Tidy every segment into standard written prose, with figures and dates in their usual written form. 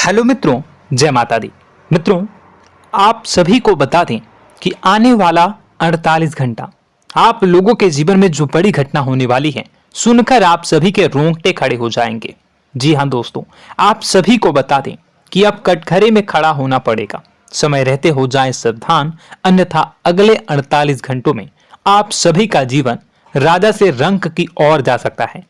Hello मित्रों, जय माता दी। मित्रों, आप सभी को बता दें कि आने वाला 48 घंटा आप लोगों के जीवन में जो बड़ी घटना होने वाली है, सुनकर आप सभी के रोंगटे खड़े हो जाएंगे। जी हाँ दोस्तों, आप सभी को बता दें कि अब कटघरे में खड़ा होना पड़ेगा। समय रहते हो जाए सावधान, अन्यथा अगले 48 घंटों में आप सभी का जीवन राजा से रंक की ओर जा सकता है।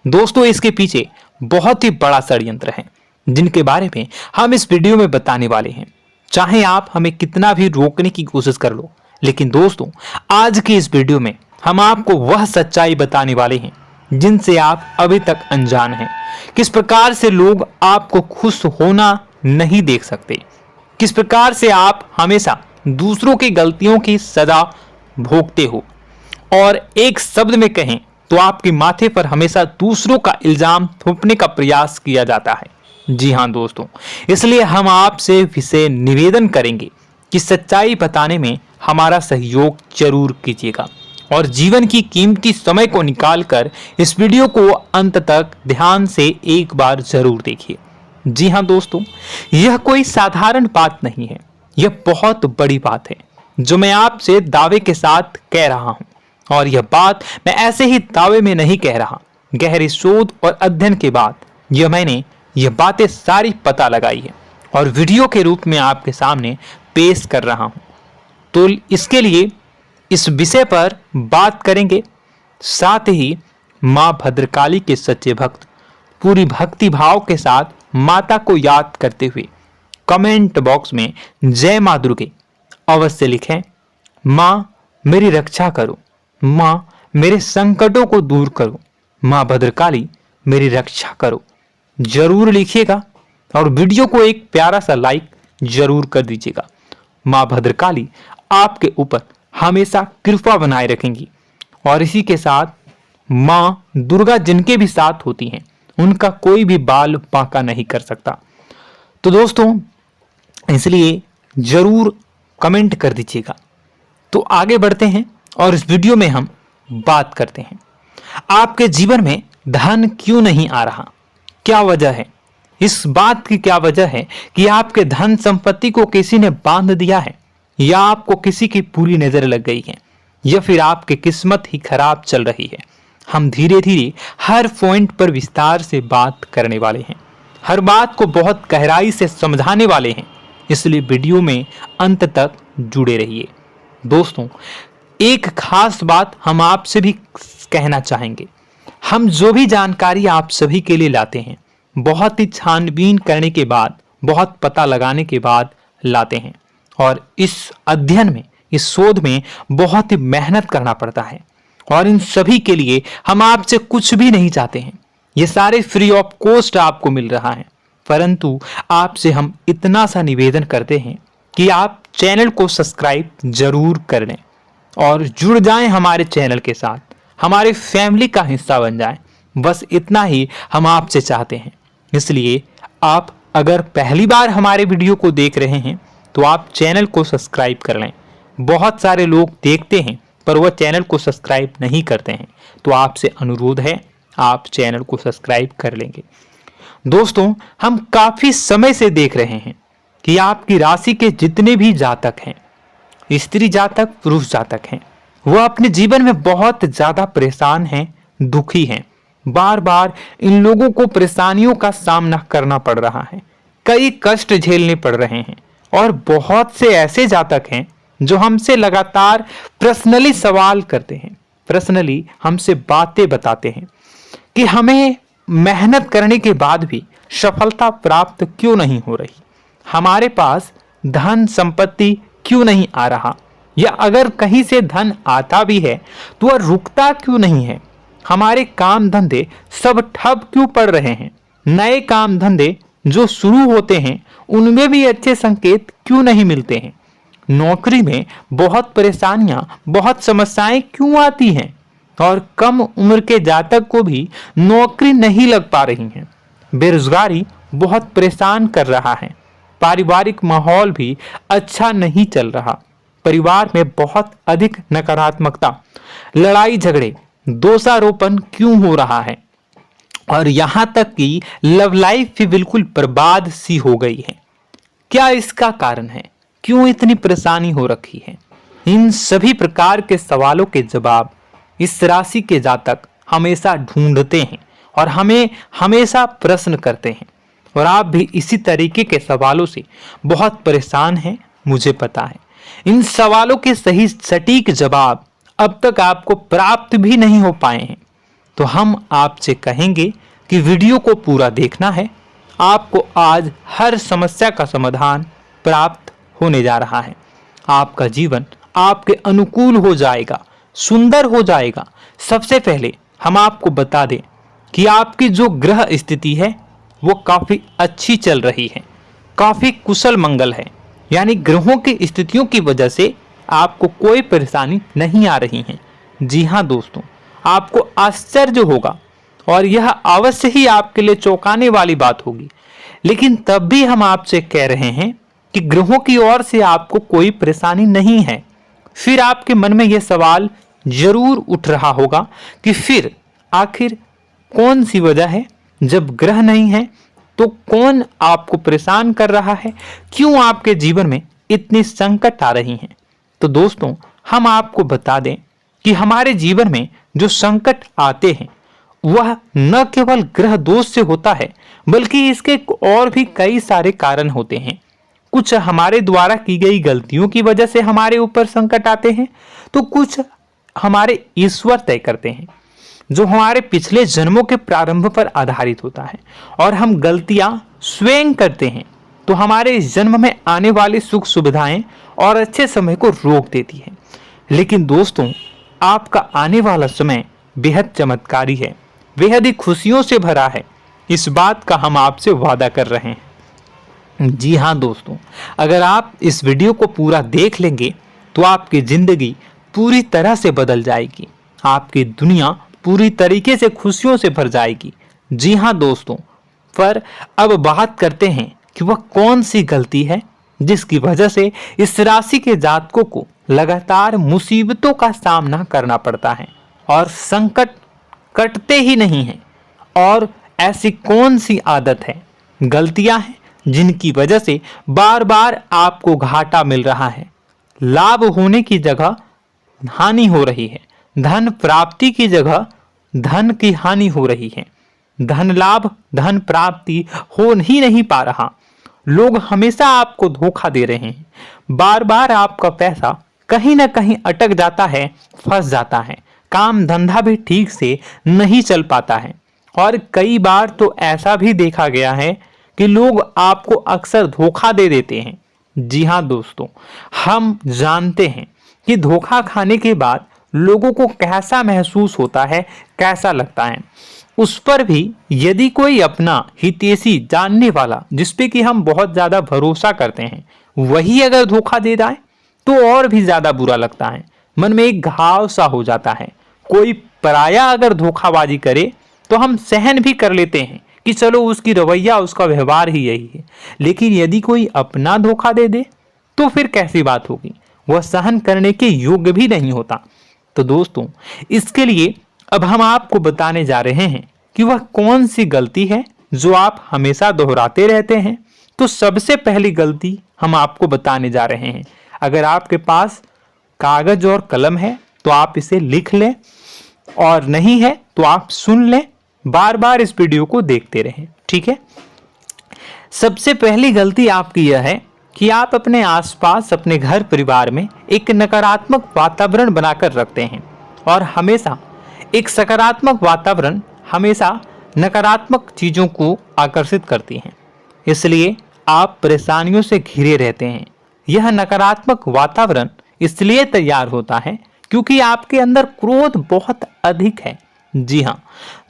दोस्तों, इसके पीछे बहुत ही बड़ा षड्यंत्र है जिनके बारे में हम इस वीडियो में बताने वाले हैं। चाहे आप हमें कितना भी रोकने की कोशिश कर लो, लेकिन दोस्तों आज की इस वीडियो में हम आपको वह सच्चाई बताने वाले हैं जिनसे आप अभी तक अनजान हैं। किस प्रकार से लोग आपको खुश होना नहीं देख सकते, किस प्रकार से आप हमेशा दूसरों की गलतियों की सजा भोगते हो, और एक शब्द में कहें तो आपके माथे पर हमेशा दूसरों का इल्जाम थोपने का प्रयास किया जाता है। जी हाँ दोस्तों, इसलिए हम आपसे विशेष निवेदन करेंगे कि सच्चाई बताने में हमारा सहयोग जरूर कीजिएगा और जीवन की कीमती समय को निकालकर इस वीडियो को अंत तक ध्यान से एक बार जरूर देखिए। जी हाँ दोस्तों, यह कोई साधारण बात नहीं है, यह बहुत बड़ी बात है जो मैं आपसे दावे के साथ कह रहा हूं। और यह बात मैं ऐसे ही दावे में नहीं कह रहा, गहरी शोध और अध्ययन के बाद मैंने यह बातें सारी पता लगाई है और वीडियो के रूप में आपके सामने पेश कर रहा हूं। तो इसके लिए इस विषय पर बात करेंगे। साथ ही मां भद्रकाली के सच्चे भक्त पूरी भक्ति भाव के साथ माता को याद करते हुए कमेंट बॉक्स में जय मां दुर्गे अवश्य लिखें। मां मेरी रक्षा करो, मां मेरे संकटों को दूर करो, मां भद्रकाली मेरी रक्षा करो, जरूर लिखिएगा और वीडियो को एक प्यारा सा लाइक जरूर कर दीजिएगा। मां भद्रकाली आपके ऊपर हमेशा कृपा बनाए रखेंगी और इसी के साथ मां दुर्गा जिनके भी साथ होती हैं उनका कोई भी बाल बांका नहीं कर सकता। तो दोस्तों, इसलिए जरूर कमेंट कर दीजिएगा। तो आगे बढ़ते हैं और इस वीडियो में हम बात करते हैं, आपके जीवन में धन क्यों नहीं आ रहा, क्या वजह है। इस बात की क्या वजह है कि आपके धन संपत्ति को किसी ने बांध दिया है, या आपको किसी की पूरी नजर लग गई है, या फिर आपकी किस्मत ही खराब चल रही है। हम धीरे धीरे हर पॉइंट पर विस्तार से बात करने वाले हैं, हर बात को बहुत गहराई से समझाने वाले हैं, इसलिए वीडियो में अंत तक जुड़े रहिए। दोस्तों, एक खास बात हम आपसे भी कहना चाहेंगे, हम जो भी जानकारी आप सभी के लिए लाते हैं बहुत ही छानबीन करने के बाद, बहुत पता लगाने के बाद लाते हैं, और इस अध्ययन में, इस शोध में बहुत ही मेहनत करना पड़ता है। और इन सभी के लिए हम आपसे कुछ भी नहीं चाहते हैं, ये सारे फ्री ऑफ कॉस्ट आपको मिल रहा है, परंतु आपसे हम इतना सा निवेदन करते हैं कि आप चैनल को सब्सक्राइब जरूर कर लें और जुड़ जाएं हमारे चैनल के साथ, हमारे फैमिली का हिस्सा बन जाएं। बस इतना ही हम आपसे चाहते हैं। इसलिए आप अगर पहली बार हमारे वीडियो को देख रहे हैं तो आप चैनल को सब्सक्राइब कर लें। बहुत सारे लोग देखते हैं पर वह चैनल को सब्सक्राइब नहीं करते हैं, तो आपसे अनुरोध है आप चैनल को सब्सक्राइब कर लेंगे। दोस्तों, हम काफी समय से देख रहे हैं कि आपकी राशि के जितने भी जातक हैं, स्त्री जातक, पुरुष जातक हैं, वह अपने जीवन में बहुत ज्यादा परेशान हैं, दुखी हैं। बार बार इन लोगों को परेशानियों का सामना करना पड़ रहा है, कई कष्ट झेलने पड़ रहे हैं, और बहुत से ऐसे जातक हैं जो हमसे लगातार पर्सनली सवाल करते हैं, पर्सनली हमसे बातें बताते हैं कि हमें मेहनत करने के बाद भी सफलता प्राप्त क्यों नहीं हो रही, हमारे पास धन संपत्ति क्यों नहीं आ रहा, या अगर कहीं से धन आता भी है तो वह रुकता क्यों नहीं है, हमारे काम धंधे सब ठप क्यों पड़ रहे हैं, नए काम धंधे जो शुरू होते हैं उनमें भी अच्छे संकेत क्यों नहीं मिलते हैं, नौकरी में बहुत परेशानियां, बहुत समस्याएं क्यों आती हैं, और कम उम्र के जातक को भी नौकरी नहीं लग पा रही है, बेरोजगारी बहुत परेशान कर रहा है, पारिवारिक माहौल भी अच्छा नहीं चल रहा, परिवार में बहुत अधिक नकारात्मकता, लड़ाई झगड़े, दोषारोपण क्यों हो रहा है, और यहां तक कि लव लाइफ भी बिल्कुल बर्बाद सी हो गई है। क्या इसका कारण है? क्यों इतनी परेशानी हो रखी है? इन सभी प्रकार के सवालों के जवाब इस राशि के जातक हमेशा ढूंढते हैं और हमें हमेशा प्रश्न करते हैं। और आप भी इसी तरीके के सवालों से बहुत परेशान हैं, मुझे पता है। इन सवालों के सही सटीक जवाब अब तक आपको प्राप्त भी नहीं हो पाए हैं, तो हम आपसे कहेंगे कि वीडियो को पूरा देखना है। आपको आज हर समस्या का समाधान प्राप्त होने जा रहा है। आपका जीवन आपके अनुकूल हो जाएगा, सुंदर हो जाएगा। सबसे पहले हम आपको बता दें कि आपकी जो ग्रह स्थिति है वो काफी अच्छी चल रही है, काफी कुशल मंगल है। यानी ग्रहों की स्थितियों की वजह से आपको कोई परेशानी नहीं आ रही है। जी हाँ दोस्तों, आपको आश्चर्य होगा और यह अवश्य ही आपके लिए चौंकाने वाली बात होगी, लेकिन तब भी हम आपसे कह रहे हैं कि ग्रहों की ओर से आपको कोई परेशानी नहीं है। फिर आपके मन में यह सवाल जरूर उठ रहा होगा कि फिर आखिर कौन सी वजह है? जब ग्रह नहीं है तो कौन आपको परेशान कर रहा है? क्यों आपके जीवन में इतनी संकट आ रही हैं? तो दोस्तों, हम आपको बता दें कि हमारे जीवन में जो संकट आते हैं वह न केवल ग्रह दोष से होता है, बल्कि इसके और भी कई सारे कारण होते हैं। कुछ हमारे द्वारा की गई गलतियों की वजह से हमारे ऊपर संकट आते हैं, तो कुछ हमारे ईश्वर तय करते हैं, जो हमारे पिछले जन्मों के प्रारंभ पर आधारित होता है। और हम गलतियां स्वयं करते हैं तो हमारे इस जन्म में आने वाली सुख सुविधाएं और अच्छे समय को रोक देती है। लेकिन दोस्तों, आपका आने वाला समय बेहद चमत्कारी है, बेहद ही खुशियों से भरा है। इस बात का हम आपसे वादा कर रहे हैं। जी हाँ दोस्तों, अगर आप इस वीडियो को पूरा देख लेंगे तो आपकी जिंदगी पूरी तरह से बदल जाएगी, आपकी दुनिया पूरी तरीके से खुशियों से भर जाएगी। जी हाँ दोस्तों, पर अब बात करते हैं कि वह कौन सी गलती है जिसकी वजह से इस राशि के जातकों को लगातार मुसीबतों का सामना करना पड़ता है और संकट कटते ही नहीं हैं। और ऐसी कौन सी आदत है, गलतियां हैं जिनकी वजह से बार बार आपको घाटा मिल रहा है, लाभ होने की जगह हानि हो रही है, धन प्राप्ति की जगह धन की हानि हो रही है, धन लाभ धन प्राप्ति हो ही नहीं पा रहा, लोग हमेशा आपको धोखा दे रहे हैं, बार बार आपका पैसा कहीं ना कहीं अटक जाता है, फंस जाता है, काम धंधा भी ठीक से नहीं चल पाता है। और कई बार तो ऐसा भी देखा गया है कि लोग आपको अक्सर धोखा दे देते हैं। जी हाँ दोस्तों, हम जानते हैं कि धोखा खाने के बाद लोगों को कैसा महसूस होता है, कैसा लगता है। उस पर भी यदि कोई अपना हितैषी जानने वाला, जिसपे कि हम बहुत ज्यादा भरोसा करते हैं, वही अगर धोखा दे जाए तो और भी ज्यादा बुरा लगता है, मन में एक घाव सा हो जाता है। कोई पराया अगर धोखाबाजी करे तो हम सहन भी कर लेते हैं कि चलो उसकी रवैया, उसका व्यवहार ही यही है। लेकिन यदि कोई अपना धोखा दे दे तो फिर कैसी बात होगी, वह सहन करने के योग्य भी नहीं होता। तो दोस्तों, इसके लिए अब हम आपको बताने जा रहे हैं कि वह कौन सी गलती है जो आप हमेशा दोहराते रहते हैं। तो सबसे पहली गलती हम आपको बताने जा रहे हैं। अगर आपके पास कागज और कलम है तो आप इसे लिख लें, और नहीं है तो आप सुन लें, बार बार इस वीडियो को देखते रहें, ठीक है। सबसे पहली गलती आपकी यह है कि आप अपने आसपास, अपने घर परिवार में एक नकारात्मक वातावरण बनाकर रखते हैं, और हमेशा एक सकारात्मक वातावरण हमेशा नकारात्मक चीजों को आकर्षित करती हैं। इसलिए आप परेशानियों से घिरे रहते हैं। यह नकारात्मक वातावरण इसलिए तैयार होता है क्योंकि आपके अंदर क्रोध बहुत अधिक है। जी हाँ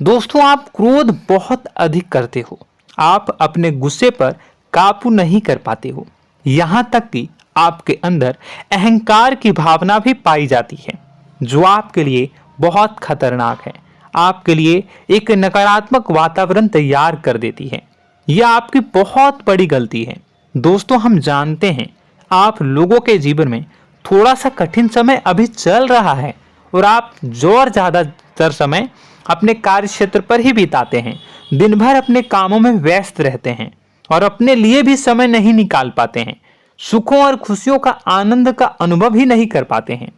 दोस्तों, आप क्रोध बहुत अधिक करते हो, आप अपने गुस्से पर काबू नहीं कर पाते हो, यहाँ तक कि आपके अंदर अहंकार की भावना भी पाई जाती है, जो आपके लिए बहुत खतरनाक है, आपके लिए एक नकारात्मक वातावरण तैयार कर देती है। यह आपकी बहुत बड़ी गलती है। दोस्तों, हम जानते हैं आप लोगों के जीवन में थोड़ा सा कठिन समय अभी चल रहा है, और आप और ज्यादातर समय अपने कार्य क्षेत्र पर ही बिताते हैं, दिन भर अपने कामों में व्यस्त रहते हैं और अपने लिए भी समय नहीं निकाल पाते हैं, सुखों और खुशियों का आनंद का अनुभव ही नहीं कर पाते हैं,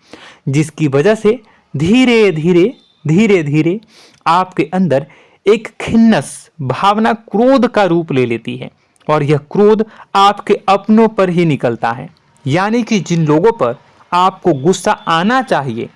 जिसकी वजह से धीरे धीरे धीरे धीरे आपके अंदर एक खिन्नस भावना क्रोध का रूप ले लेती है और यह क्रोध आपके अपनों पर ही निकलता है। यानी कि जिन लोगों पर आपको गुस्सा आना चाहिए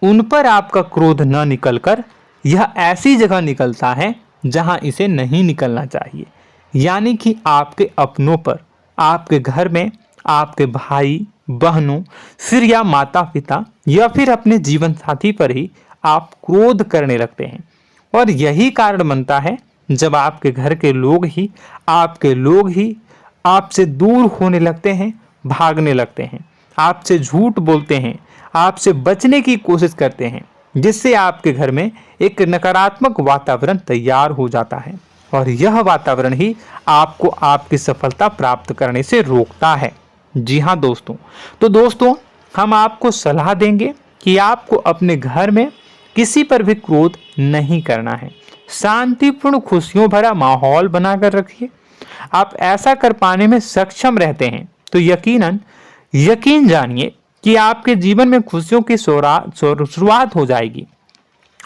उन पर आपका क्रोध न निकलकर यह ऐसी जगह निकलता है जहां इसे नहीं निकलना चाहिए। यानी कि आपके अपनों पर, आपके घर में आपके भाई बहनों, फिर या माता पिता या फिर अपने जीवन साथी पर ही आप क्रोध करने लगते हैं। और यही कारण बनता है जब आपके घर के लोग ही आपसे दूर होने लगते हैं, भागने लगते हैं, आपसे झूठ बोलते हैं, आपसे बचने की कोशिश करते हैं, जिससे आपके घर में एक नकारात्मक वातावरण तैयार हो जाता है और यह वातावरण ही आपको आपकी सफलता प्राप्त करने से रोकता है। जी हाँ दोस्तों, तो दोस्तों हम आपको सलाह देंगे कि आपको अपने घर में किसी पर भी क्रोध नहीं करना है। शांतिपूर्ण खुशियों भरा माहौल बनाकर रखिए। आप ऐसा कर पाने में सक्षम रहते हैं तो यकीन जानिए कि आपके जीवन में खुशियों की शुरुआत हो जाएगी,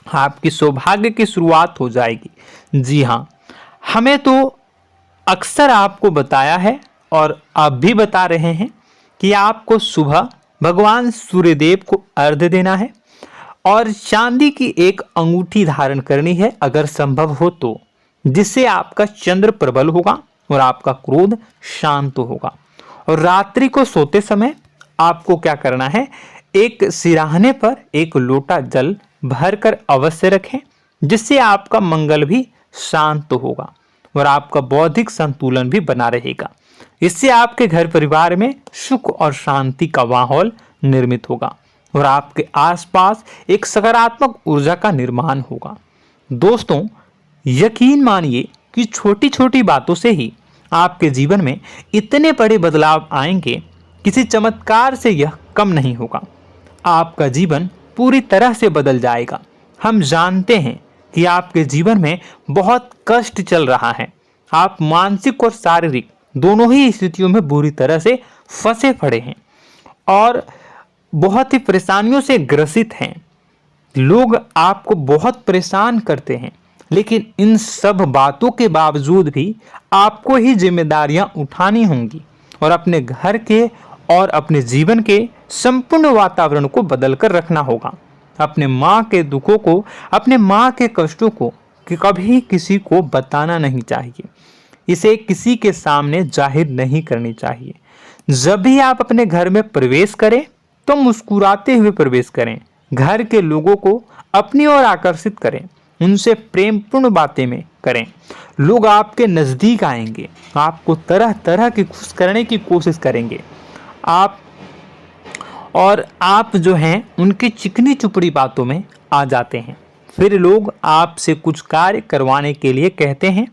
आपकी सौभाग्य की शुरुआत हो जाएगी। जी हाँ, हमें तो अक्सर आपको बताया है और आप भी बता रहे हैं कि आपको सुबह भगवान सूर्यदेव को अर्घ्य देना है और चांदी की एक अंगूठी धारण करनी है अगर संभव हो तो, जिससे आपका चंद्र प्रबल होगा और आपका क्रोध शांत होगा। और रात्रि को सोते समय आपको क्या करना है, एक सिराहने पर एक लोटा जल भरकर अवश्य रखें, जिससे आपका मंगल भी शांत होगा और आपका बौद्धिक संतुलन भी बना रहेगा। इससे आपके घर परिवार में सुख और शांति का माहौल निर्मित होगा और आपके आसपास एक सकारात्मक ऊर्जा का निर्माण होगा। दोस्तों यकीन मानिए कि छोटी छोटी बातों से ही आपके जीवन में इतने बड़े बदलाव आएंगे, किसी चमत्कार से यह कम नहीं होगा। आपका जीवन पूरी तरह से बदल जाएगा। हम जानते हैं कि आपके जीवन में बहुत कष्ट चल रहा है, आप मानसिक और शारीरिक दोनों ही स्थितियों में बुरी तरह से फंसे पड़े हैं और बहुत ही परेशानियों से ग्रसित हैं। लोग आपको बहुत परेशान करते हैं, लेकिन इन सब बातों के बावजूद भी आपको ही जिम्मेदारियां उठानी होंगी और अपने घर के और अपने जीवन के संपूर्ण वातावरण को बदलकर रखना होगा। अपने माँ के दुखों को, अपने माँ के कष्टों को कभी किसी को बताना नहीं चाहिए, इसे किसी के सामने जाहिर नहीं करनी चाहिए। जब भी आप अपने घर में प्रवेश करें तो मुस्कुराते हुए प्रवेश करें, घर के लोगों को अपनी ओर आकर्षित करें, उनसे प्रेमपूर्ण बातें में करें। लोग आपके नज़दीक आएंगे, आपको तरह तरह की खुश करने की कोशिश करेंगे। आप जो हैं उनकी चिकनी चुपड़ी बातों में आ जाते हैं। फिर लोग आपसे कुछ कार्य करवाने के लिए कहते हैं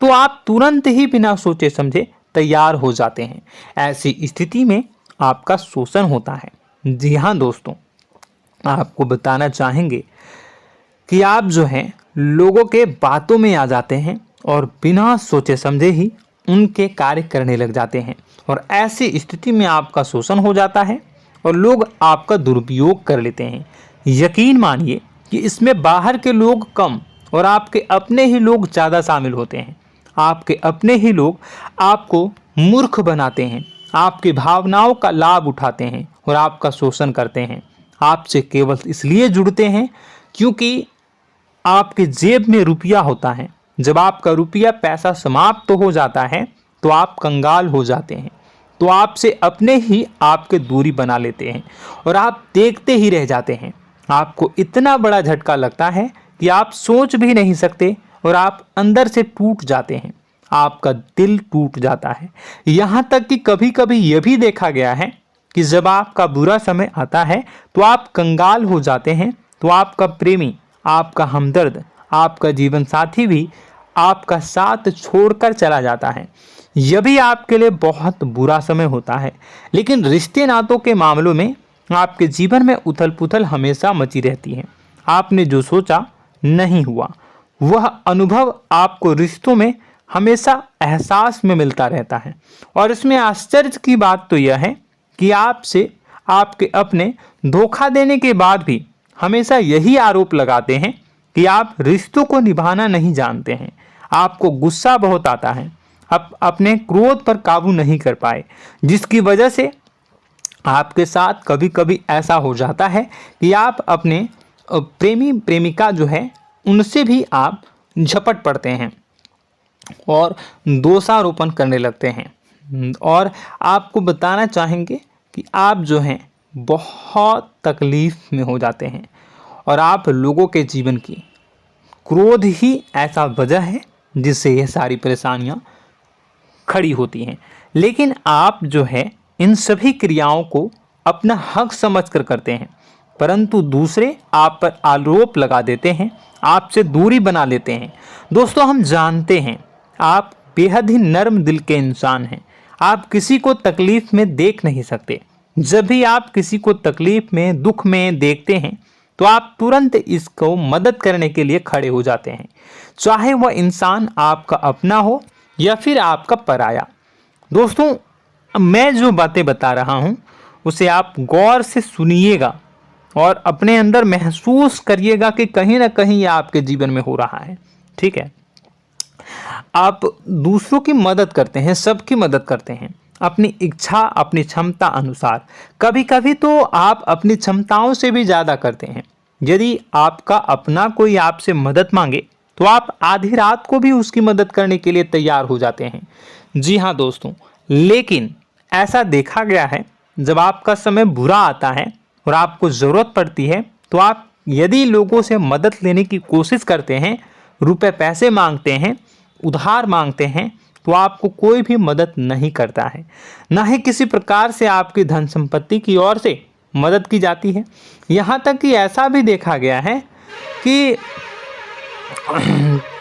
तो आप तुरंत ही बिना सोचे समझे तैयार हो जाते हैं। ऐसी स्थिति में आपका शोषण होता है। जी हाँ दोस्तों, आपको बताना चाहेंगे कि आप जो हैं लोगों के बातों में आ जाते हैं और बिना सोचे समझे ही उनके कार्य करने लग जाते हैं और ऐसी स्थिति में आपका शोषण हो जाता है और लोग आपका दुरुपयोग कर लेते हैं। यकीन मानिए कि इसमें बाहर के लोग कम और आपके अपने ही लोग ज़्यादा शामिल होते हैं। आपके अपने ही लोग आपको मूर्ख बनाते हैं, आपकी भावनाओं का लाभ उठाते हैं और आपका शोषण करते हैं। आपसे केवल इसलिए जुड़ते हैं क्योंकि आपके जेब में रुपया होता है। जब आपका रुपया पैसा समाप्त हो जाता है तो आप कंगाल हो जाते हैं, तो आपसे अपने ही आपके दूरी बना लेते हैं और आप देखते ही रह जाते हैं। आपको इतना बड़ा झटका लगता है कि आप सोच भी नहीं सकते और आप अंदर से टूट जाते हैं, आपका दिल टूट जाता है। यहाँ तक कि कभी कभी यह भी देखा गया है कि जब आपका बुरा समय आता है तो आप कंगाल हो जाते हैं, तो आपका प्रेमी, आपका हमदर्द, आपका जीवन साथी भी आपका साथ छोड़कर चला जाता है। यह भी आपके लिए बहुत बुरा समय होता है। लेकिन रिश्ते नातों के मामलों में आपके जीवन में उथल पुथल हमेशा मची रहती है। आपने जो सोचा नहीं हुआ। वह अनुभव आपको रिश्तों में हमेशा एहसास में मिलता रहता है। और इसमें आश्चर्य की बात तो यह है कि आपसे आपके अपने धोखा देने के बाद भी हमेशा यही आरोप लगाते हैं कि आप रिश्तों को निभाना नहीं जानते हैं। आपको गुस्सा बहुत आता है, आप अपने क्रोध पर काबू नहीं कर पाए, जिसकी वजह से आपके साथ कभी कभी ऐसा हो जाता है कि आप अपने प्रेमी प्रेमिका जो है उनसे भी आप झपट पड़ते हैं और दोषारोपण करने लगते हैं। और आपको बताना चाहेंगे कि आप जो हैं बहुत तकलीफ में हो जाते हैं और आप लोगों के जीवन की क्रोध ही ऐसा वजह है जिससे यह सारी परेशानियां खड़ी होती हैं। लेकिन आप जो है इन सभी क्रियाओं को अपना हक समझकर करते हैं, परंतु दूसरे आप पर आरोप लगा देते हैं, आपसे दूरी बना लेते हैं। दोस्तों, हम जानते हैं आप बेहद ही नर्म दिल के इंसान हैं। आप किसी को तकलीफ में देख नहीं सकते। जब भी आप किसी को तकलीफ में, दुख में देखते हैं तो आप तुरंत इसको मदद करने के लिए खड़े हो जाते हैं, चाहे वह इंसान आपका अपना हो या फिर आपका पराया। दोस्तों, मैं जो बातें बता रहा हूं उसे आप गौर से सुनिएगा और अपने अंदर महसूस करिएगा कि कहीं ना कहीं यह आपके जीवन में हो रहा है। ठीक है, आप दूसरों की मदद करते हैं, सबकी मदद करते हैं अपनी इच्छा, अपनी क्षमता अनुसार। कभी कभी तो आप अपनी क्षमताओं से भी ज़्यादा करते हैं। यदि आपका अपना कोई आपसे मदद मांगे तो आप आधी रात को भी उसकी मदद करने के लिए तैयार हो जाते हैं। जी हाँ दोस्तों, लेकिन ऐसा देखा गया है जब आपका समय बुरा आता है और आपको ज़रूरत पड़ती है तो आप यदि लोगों से मदद लेने की कोशिश करते हैं, रुपए पैसे मांगते हैं, उधार मांगते हैं, तो आपको कोई भी मदद नहीं करता है। ना ही किसी प्रकार से आपकी धन संपत्ति की ओर से मदद की जाती है। यहाँ तक कि ऐसा भी देखा गया है कि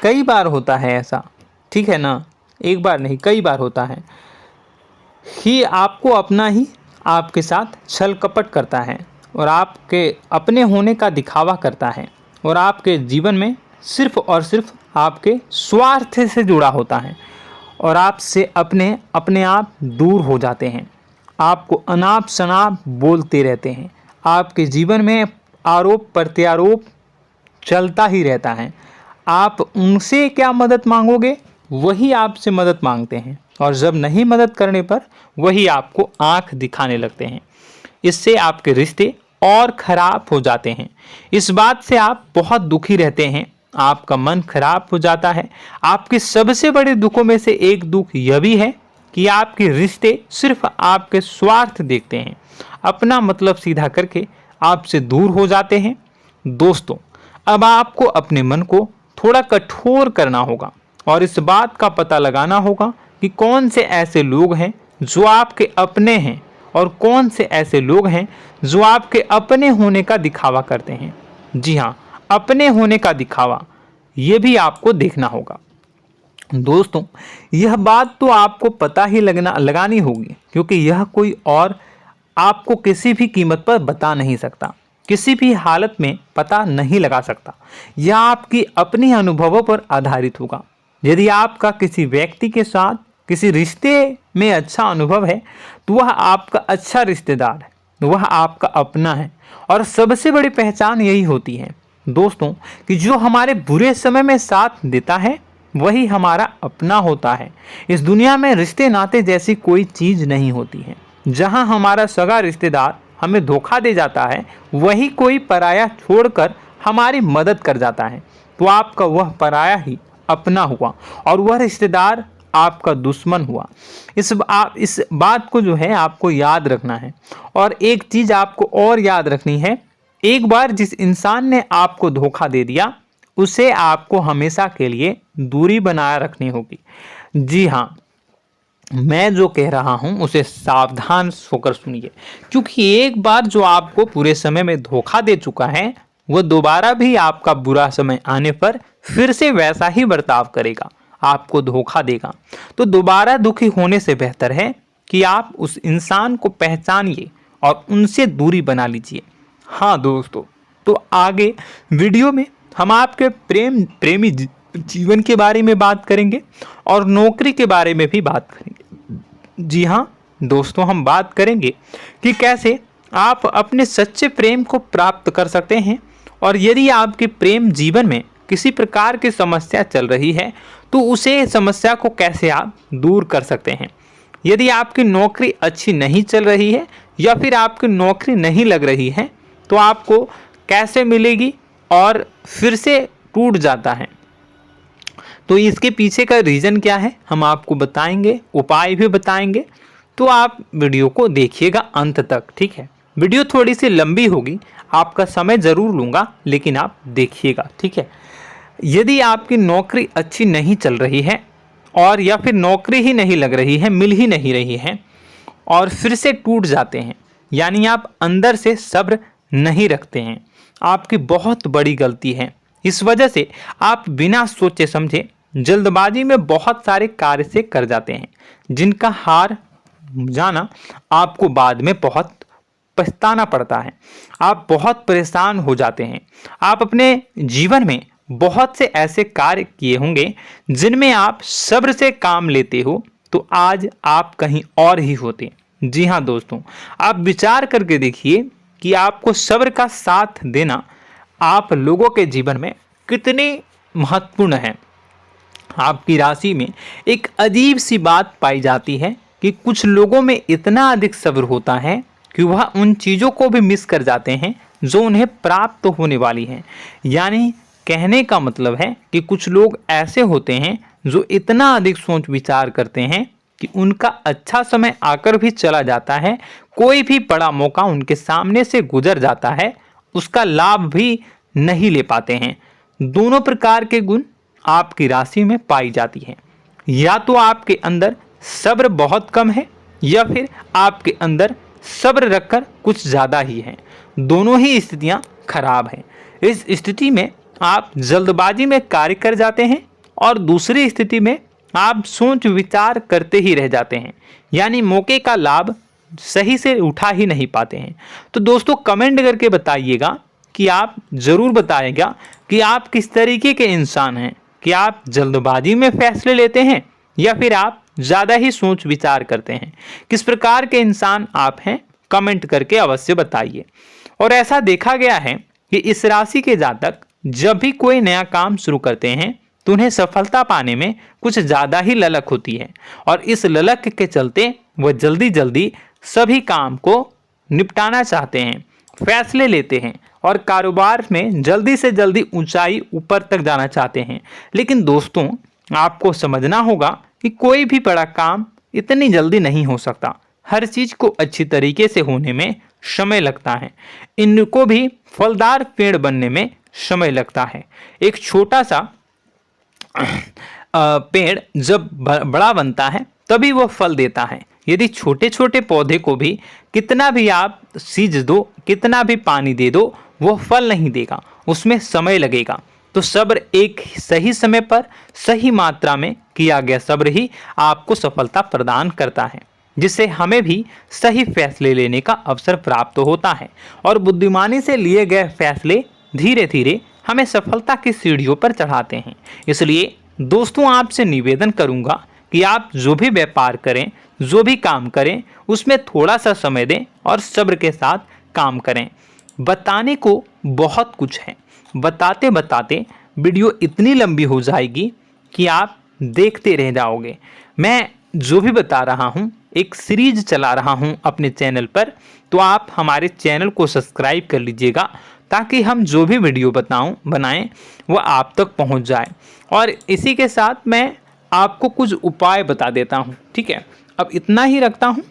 कई बार होता है ऐसा, ठीक है ना, एक बार नहीं कई बार होता है कि आपको अपना ही आपके साथ छल कपट करता है और आपके अपने होने का दिखावा करता है और आपके जीवन में सिर्फ और सिर्फ आपके स्वार्थ से जुड़ा होता है और आपसे अपने आप दूर हो जाते हैं। आपको अनाप शनाप बोलते रहते हैं। आपके जीवन में आरोप प्रत्यारोप चलता ही रहता है। आप उनसे क्या मदद मांगोगे, वही आपसे मदद मांगते हैं और जब नहीं मदद करने पर वही आपको आंख दिखाने लगते हैं। इससे आपके रिश्ते और खराब हो जाते हैं। इस बात से आप बहुत दुखी रहते हैं, आपका मन खराब हो जाता है। आपके सबसे बड़े दुखों में से एक दुख यह भी है कि आपके रिश्ते सिर्फ आपके स्वार्थ देखते हैं, अपना मतलब सीधा करके आपसे दूर हो जाते हैं। दोस्तों, अब आपको अपने मन को थोड़ा कठोर करना होगा और इस बात का पता लगाना होगा कि कौन से ऐसे लोग हैं जो आपके अपने हैं और कौन से ऐसे लोग हैं जो आपके अपने होने का दिखावा करते हैं। जी हाँ, अपने होने का दिखावा, ये भी आपको देखना होगा। दोस्तों, यह बात तो आपको पता ही लगानी होगी, क्योंकि यह कोई और आपको किसी भी कीमत पर बता नहीं सकता, किसी भी हालत में पता नहीं लगा सकता। यह आपकी अपनी अनुभवों पर आधारित होगा। यदि आपका किसी व्यक्ति के साथ किसी रिश्ते में अच्छा अनुभव है तो वह आपका अच्छा रिश्तेदार है, वह आपका अपना है। और सबसे बड़ी पहचान यही होती है दोस्तों कि जो हमारे बुरे समय में साथ देता है वही हमारा अपना होता है। इस दुनिया में रिश्ते नाते जैसी कोई चीज़ नहीं होती है। जहां हमारा सगा रिश्तेदार हमें धोखा दे जाता है, वही कोई पराया छोड़कर हमारी मदद कर जाता है, तो आपका वह पराया ही अपना हुआ और वह रिश्तेदार आपका दुश्मन हुआ। इस बात को जो है आपको याद रखना है। और एक चीज़ आपको और याद रखनी है, एक बार जिस इंसान ने आपको धोखा दे दिया उसे आपको हमेशा के लिए दूरी बनाए रखनी होगी। जी हाँ, मैं जो कह रहा हूं उसे सावधान होकर सुनिए, क्योंकि एक बार जो आपको पूरे समय में धोखा दे चुका है वह दोबारा भी आपका बुरा समय आने पर फिर से वैसा ही बर्ताव करेगा, आपको धोखा देगा। तो दोबारा दुखी होने से बेहतर है कि आप उस इंसान को पहचानिए और उनसे दूरी बना लीजिए। हाँ दोस्तों, तो आगे वीडियो में हम आपके प्रेमी जीवन के बारे में बात करेंगे और नौकरी के बारे में भी बात करेंगे। जी हाँ दोस्तों, हम बात करेंगे कि कैसे आप अपने सच्चे प्रेम को प्राप्त कर सकते हैं, और यदि आपके प्रेम जीवन में किसी प्रकार की समस्या चल रही है तो उसे समस्या को कैसे आप दूर कर सकते हैं। यदि आपकी नौकरी अच्छी नहीं चल रही है या फिर आपकी नौकरी नहीं लग रही है तो आपको कैसे मिलेगी और फिर से टूट जाता है, तो इसके पीछे का रीज़न क्या है हम आपको बताएंगे, उपाय भी बताएंगे। तो आप वीडियो को देखिएगा अंत तक, ठीक है। वीडियो थोड़ी सी लंबी होगी, आपका समय ज़रूर लूँगा, लेकिन आप देखिएगा, ठीक है। यदि आपकी नौकरी अच्छी नहीं चल रही है और या फिर नौकरी ही नहीं लग रही है, मिल ही नहीं रही है और फिर से टूट जाते हैं, यानी आप अंदर से सब्र नहीं रखते हैं, आपकी बहुत बड़ी गलती है। इस वजह से आप बिना सोचे समझे जल्दबाजी में बहुत सारे कार्य से कर जाते हैं, जिनका हार जाना आपको बाद में बहुत पछताना पड़ता है। आप बहुत परेशान हो जाते हैं। आप अपने जीवन में बहुत से ऐसे कार्य किए होंगे जिनमें आप सब्र से काम लेते हो, तो आज आप कहीं और ही होते। जी हाँ दोस्तों, आप विचार करके देखिए कि आपको सब्र का साथ देना आप लोगों के जीवन में कितने महत्वपूर्ण है। आपकी राशि में एक अजीब सी बात पाई जाती है कि कुछ लोगों में इतना अधिक सब्र होता है कि वह उन चीज़ों को भी मिस कर जाते हैं जो उन्हें प्राप्त होने वाली हैं। यानी कहने का मतलब है कि कुछ लोग ऐसे होते हैं जो इतना अधिक सोच विचार करते हैं कि उनका अच्छा समय आकर भी चला जाता है, कोई भी बड़ा मौका उनके सामने से गुजर जाता है, उसका लाभ भी नहीं ले पाते हैं। दोनों प्रकार के गुण आपकी राशि में पाई जाती है। या तो आपके अंदर सब्र बहुत कम है या फिर आपके अंदर सब्र रखकर कुछ ज़्यादा ही है। दोनों ही स्थितियाँ खराब हैं। इस स्थिति में आप जल्दबाजी में कार्य कर जाते हैं और दूसरी स्थिति में आप सोच विचार करते ही रह जाते हैं, यानी मौके का लाभ सही से उठा ही नहीं पाते हैं। तो दोस्तों कमेंट करके बताइएगा कि आप ज़रूर बताइएगा कि आप किस तरीके के इंसान हैं, कि आप जल्दबाजी में फैसले लेते हैं या फिर आप ज़्यादा ही सोच विचार करते हैं। किस प्रकार के इंसान आप हैं, कमेंट करके अवश्य बताइए। और ऐसा देखा गया है कि इस राशि के जातक जब भी कोई नया काम शुरू करते हैं तो उन्हें सफलता पाने में कुछ ज़्यादा ही ललक होती है, और इस ललक के चलते वह जल्दी जल्दी सभी काम को निपटाना चाहते हैं, फैसले लेते हैं और कारोबार में जल्दी से जल्दी ऊंचाई ऊपर तक जाना चाहते हैं। लेकिन दोस्तों आपको समझना होगा कि कोई भी बड़ा काम इतनी जल्दी नहीं हो सकता। हर चीज़ को अच्छी तरीके से होने में समय लगता है। इनको भी फलदार पेड़ बनने में समय लगता है। एक छोटा सा पेड़ जब बड़ा बनता है तभी वो फल देता है। यदि छोटे छोटे पौधे को भी कितना भी आप सींच दो, कितना भी पानी दे दो, वो फल नहीं देगा, उसमें समय लगेगा। तो सब्र एक सही समय पर सही मात्रा में किया गया सब्र ही आपको सफलता प्रदान करता है, जिससे हमें भी सही फैसले लेने का अवसर प्राप्त होता है और बुद्धिमानी से लिए गए फैसले धीरे धीरे हमें सफलता की सीढ़ियों पर चढ़ाते हैं। इसलिए दोस्तों आपसे निवेदन करूंगा कि आप जो भी व्यापार करें, जो भी काम करें, उसमें थोड़ा सा समय दें और सब्र के साथ काम करें। बताने को बहुत कुछ है, बताते बताते वीडियो इतनी लंबी हो जाएगी कि आप देखते रह जाओगे। मैं जो भी बता रहा हूँ एक सीरीज चला रहा हूँ अपने चैनल पर, तो आप हमारे चैनल को सब्सक्राइब कर लीजिएगा ताकि हम जो भी वीडियो बनाएं वो आप तक पहुँच जाए। और इसी के साथ मैं आपको कुछ उपाय बता देता हूँ, ठीक है। अब इतना ही रखता हूँ।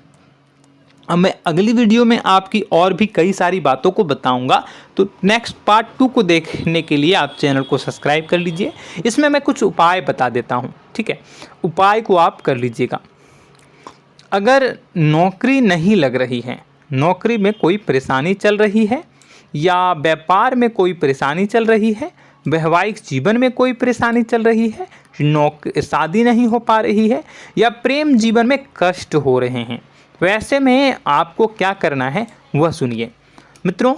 अब मैं अगली वीडियो में आपकी और भी कई सारी बातों को बताऊंगा, तो नेक्स्ट पार्ट 2 को देखने के लिए आप चैनल को सब्सक्राइब कर लीजिए। इसमें मैं कुछ उपाय बता देता हूं, ठीक है। उपाय को आप कर लीजिएगा। अगर नौकरी नहीं लग रही है, नौकरी में कोई परेशानी चल रही है, या व्यापार में कोई परेशानी चल रही है, वैवाहिक जीवन में कोई परेशानी चल रही है, शादी नहीं हो पा रही है, या प्रेम जीवन में कष्ट हो रहे हैं, वैसे में आपको क्या करना है वह सुनिए। मित्रों,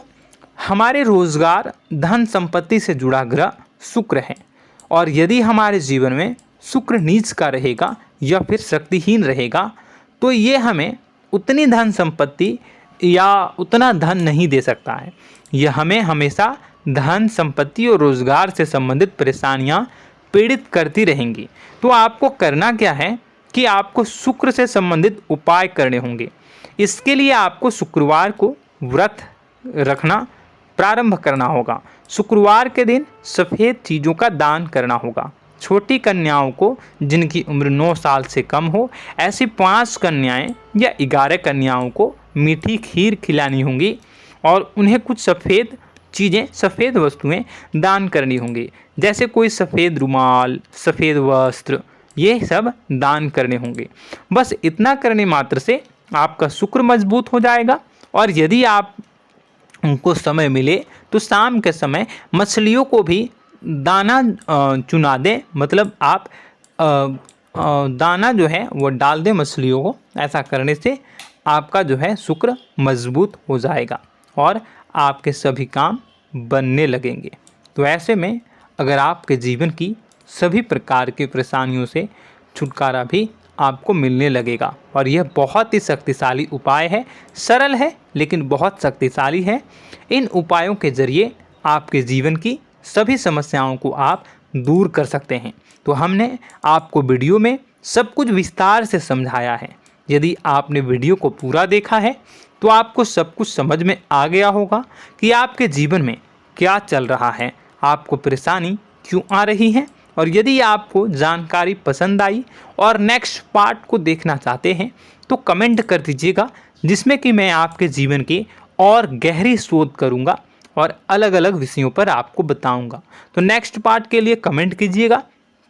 हमारे रोजगार धन संपत्ति से जुड़ा ग्रह शुक्र है, और यदि हमारे जीवन में शुक्र नीच का रहेगा या फिर शक्तिहीन रहेगा तो ये हमें उतनी धन संपत्ति या उतना धन नहीं दे सकता है। यह हमें हमेशा धन संपत्ति और रोजगार से संबंधित परेशानियां पीड़ित करती रहेंगी। तो आपको करना क्या है कि आपको शुक्र से संबंधित उपाय करने होंगे। इसके लिए आपको शुक्रवार को व्रत रखना प्रारंभ करना होगा। शुक्रवार के दिन सफ़ेद चीज़ों का दान करना होगा। छोटी कन्याओं को जिनकी उम्र 9 साल से कम हो, ऐसी 5 कन्याएं या 11 कन्याओं को मीठी खीर खिलानी होंगी और उन्हें कुछ सफ़ेद चीज़ें, सफ़ेद वस्तुएं दान करनी होंगी, जैसे कोई सफ़ेद रुमाल, सफ़ेद वस्त्र, ये सब दान करने होंगे। बस इतना करने मात्र से आपका शुक्र मजबूत हो जाएगा। और यदि आप उनको समय मिले तो शाम के समय मछलियों को भी दाना चुना दें, मतलब आप दाना जो है वो डाल दें मछलियों को। ऐसा करने से आपका जो है शुक्र मजबूत हो जाएगा और आपके सभी काम बनने लगेंगे। तो ऐसे में अगर आपके जीवन की सभी प्रकार की परेशानियों से छुटकारा भी आपको मिलने लगेगा। और यह बहुत ही शक्तिशाली उपाय है, सरल है लेकिन बहुत शक्तिशाली है। इन उपायों के ज़रिए आपके जीवन की सभी समस्याओं को आप दूर कर सकते हैं। तो हमने आपको वीडियो में सब कुछ विस्तार से समझाया है। यदि आपने वीडियो को पूरा देखा है तो आपको सब कुछ समझ में आ गया होगा कि आपके जीवन में क्या चल रहा है, आपको परेशानी क्यों आ रही है। और यदि आपको जानकारी पसंद आई और नेक्स्ट पार्ट को देखना चाहते हैं तो कमेंट कर दीजिएगा, जिसमें कि मैं आपके जीवन की और गहरी शोध करूंगा और अलग अलग विषयों पर आपको बताऊंगा। तो नेक्स्ट पार्ट के लिए कमेंट कीजिएगा,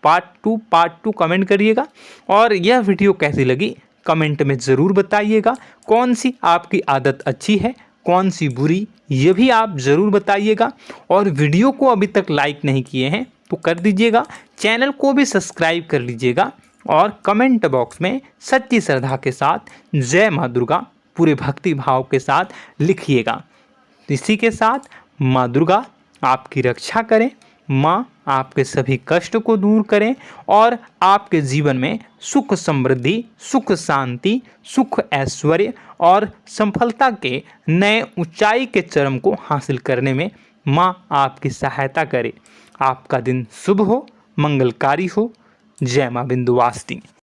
पार्ट टू कमेंट करिएगा। और यह वीडियो कैसी लगी कमेंट में ज़रूर बताइएगा। कौन सी आपकी आदत अच्छी है, कौन सी बुरी, ये भी आप ज़रूर बताइएगा। और वीडियो को अभी तक लाइक नहीं किए हैं तो कर दीजिएगा, चैनल को भी सब्सक्राइब कर लीजिएगा और कमेंट बॉक्स में सच्ची श्रद्धा के साथ जय माँ दुर्गा पूरे भक्ति भाव के साथ लिखिएगा। इसी के साथ माँ दुर्गा आपकी रक्षा करें, माँ आपके सभी कष्ट को दूर करें और आपके जीवन में सुख समृद्धि, सुख शांति, सुख ऐश्वर्य और सफलता के नए ऊंचाई के चरम को हासिल करने में माँ आपकी सहायता करे। आपका दिन शुभ हो, मंगलकारी हो। जय माँ विंध्यवासिनी।